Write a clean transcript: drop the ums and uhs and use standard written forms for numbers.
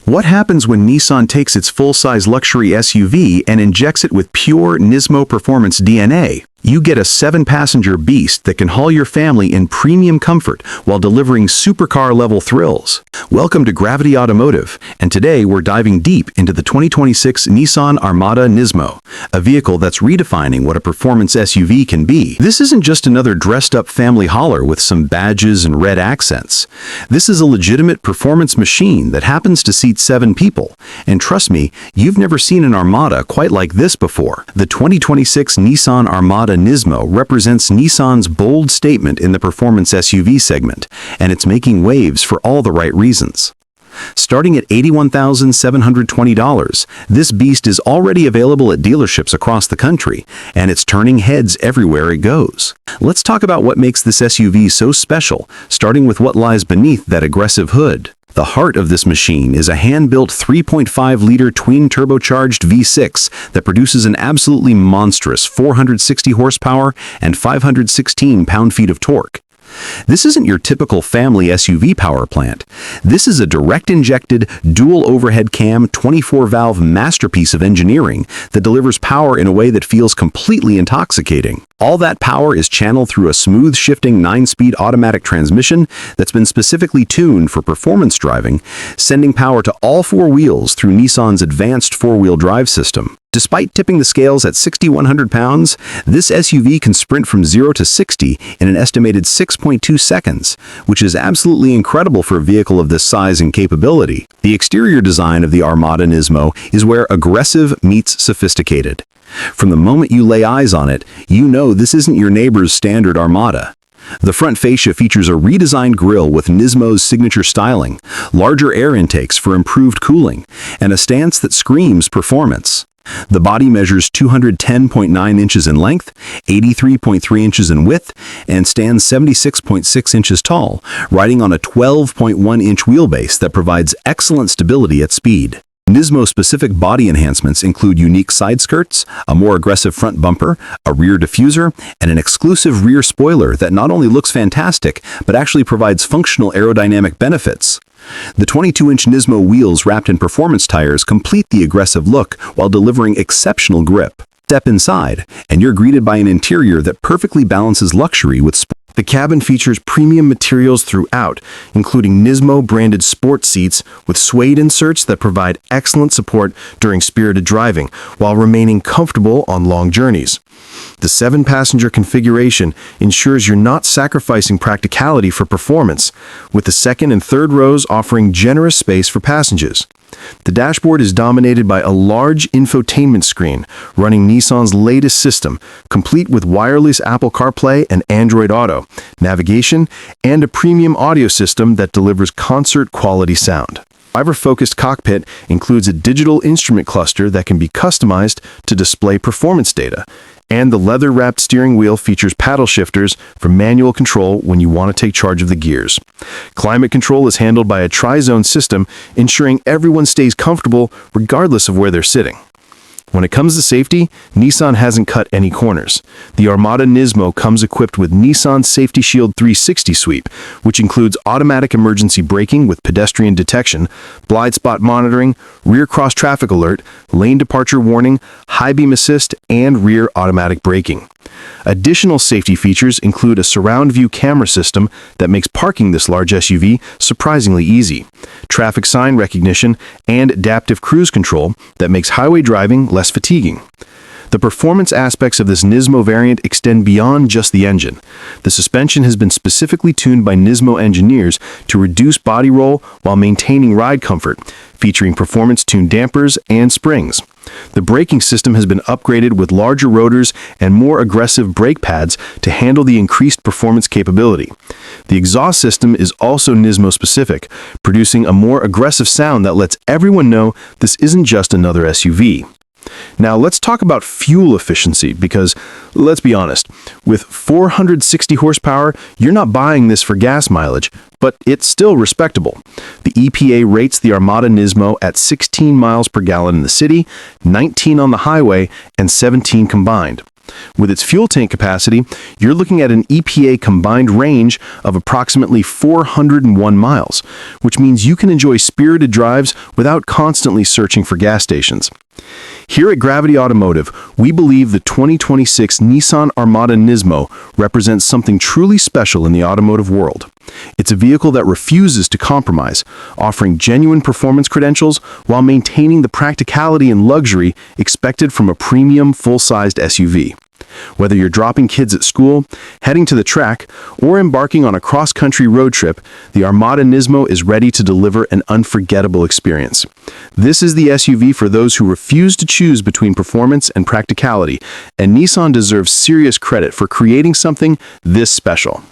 What happens when Nissan takes its full-size luxury SUV and injects it with pure NISMO performance DNA? You get a 7-passenger beast that can haul your family in premium comfort while delivering supercar-level thrills. Welcome to Gravity Automotive, and today we're diving deep into the 2026 Nissan Armada NISMO, a vehicle that's redefining what a performance SUV can be. This isn't just another dressed-up family hauler with some badges and red accents. This is a legitimate performance machine that happens to seat 7 people, and trust me, you've never seen an Armada quite like this before. The 2026 Nissan Armada NISMO represents Nissan's bold statement in the performance SUV segment, and it's making waves for all the right reasons. Starting at $81,720, this beast is already available at dealerships across the country, and it's turning heads everywhere it goes. Let's talk about what makes this SUV so special, starting with what lies beneath that aggressive hood. The heart of this machine is a hand-built 3.5-liter twin-turbocharged V6 that produces an absolutely monstrous 460 horsepower and 516 pound-feet of torque. This isn't your typical family SUV power plant. This is a direct-injected, dual-overhead cam 24-valve masterpiece of engineering that delivers power in a way that feels completely intoxicating. All that power is channeled through a smooth-shifting 9-speed automatic transmission that's been specifically tuned for performance driving, sending power to all 4 wheels through Nissan's advanced 4-wheel drive system. Despite tipping the scales at 6,100 pounds, this SUV can sprint from 0 to 60 in an estimated 6.2 seconds, which is absolutely incredible for a vehicle of this size and capability. The exterior design of the Armada NISMO is where aggressive meets sophisticated. From the moment you lay eyes on it, you know this isn't your neighbor's standard Armada. The front fascia features a redesigned grille with NISMO's signature styling, larger air intakes for improved cooling, and a stance that screams performance. The body measures 210.9 inches in length, 83.3 inches in width, and stands 76.6 inches tall, riding on a 12.1-inch wheelbase that provides excellent stability at speed. NISMO-specific body enhancements include unique side skirts, a more aggressive front bumper, a rear diffuser, and an exclusive rear spoiler that not only looks fantastic, but actually provides functional aerodynamic benefits. The 22-inch NISMO wheels wrapped in performance tires complete the aggressive look while delivering exceptional grip. Step inside, and you're greeted by an interior that perfectly balances luxury with sport. The cabin features premium materials throughout, including NISMO-branded sport seats with suede inserts that provide excellent support during spirited driving, while remaining comfortable on long journeys. The 7-passenger configuration ensures you're not sacrificing practicality for performance, with the second and third rows offering generous space for passengers. The dashboard is dominated by a large infotainment screen running Nissan's latest system, complete with wireless Apple CarPlay and Android Auto, navigation, and a premium audio system that delivers concert-quality sound. Driver-focused cockpit includes a digital instrument cluster that can be customized to display performance data, and the leather-wrapped steering wheel features paddle shifters for manual control when you want to take charge of the gears. Climate control is handled by a tri-zone system, ensuring everyone stays comfortable regardless of where they're sitting. When it comes to safety, Nissan hasn't cut any corners. The Armada NISMO comes equipped with Nissan Safety Shield 360 Sweep, which includes automatic emergency braking with pedestrian detection, blind spot monitoring, rear cross-traffic alert, lane departure warning, high beam assist, and rear automatic braking. Additional safety features include a surround view camera system that makes parking this large SUV surprisingly easy, traffic sign recognition, and adaptive cruise control that makes highway driving less fatiguing. The performance aspects of this NISMO variant extend beyond just the engine. The suspension has been specifically tuned by NISMO engineers to reduce body roll while maintaining ride comfort, featuring performance-tuned dampers and springs. The braking system has been upgraded with larger rotors and more aggressive brake pads to handle the increased performance capability. The exhaust system is also NISMO-specific, producing a more aggressive sound that lets everyone know this isn't just another SUV. Now let's talk about fuel efficiency because, let's be honest, with 460 horsepower, you're not buying this for gas mileage, but it's still respectable. The EPA rates the Armada NISMO at 16 miles per gallon in the city, 19 on the highway, and 17 combined. With its fuel tank capacity, you're looking at an EPA combined range of approximately 401 miles, which means you can enjoy spirited drives without constantly searching for gas stations. Here at Gravity Automotive, we believe the 2026 Nissan Armada NISMO represents something truly special in the automotive world. It's a vehicle that refuses to compromise, offering genuine performance credentials while maintaining the practicality and luxury expected from a premium full-sized SUV. Whether you're dropping kids at school, heading to the track, or embarking on a cross-country road trip, the Armada NISMO is ready to deliver an unforgettable experience. This is the SUV for those who refuse to choose between performance and practicality, and Nissan deserves serious credit for creating something this special.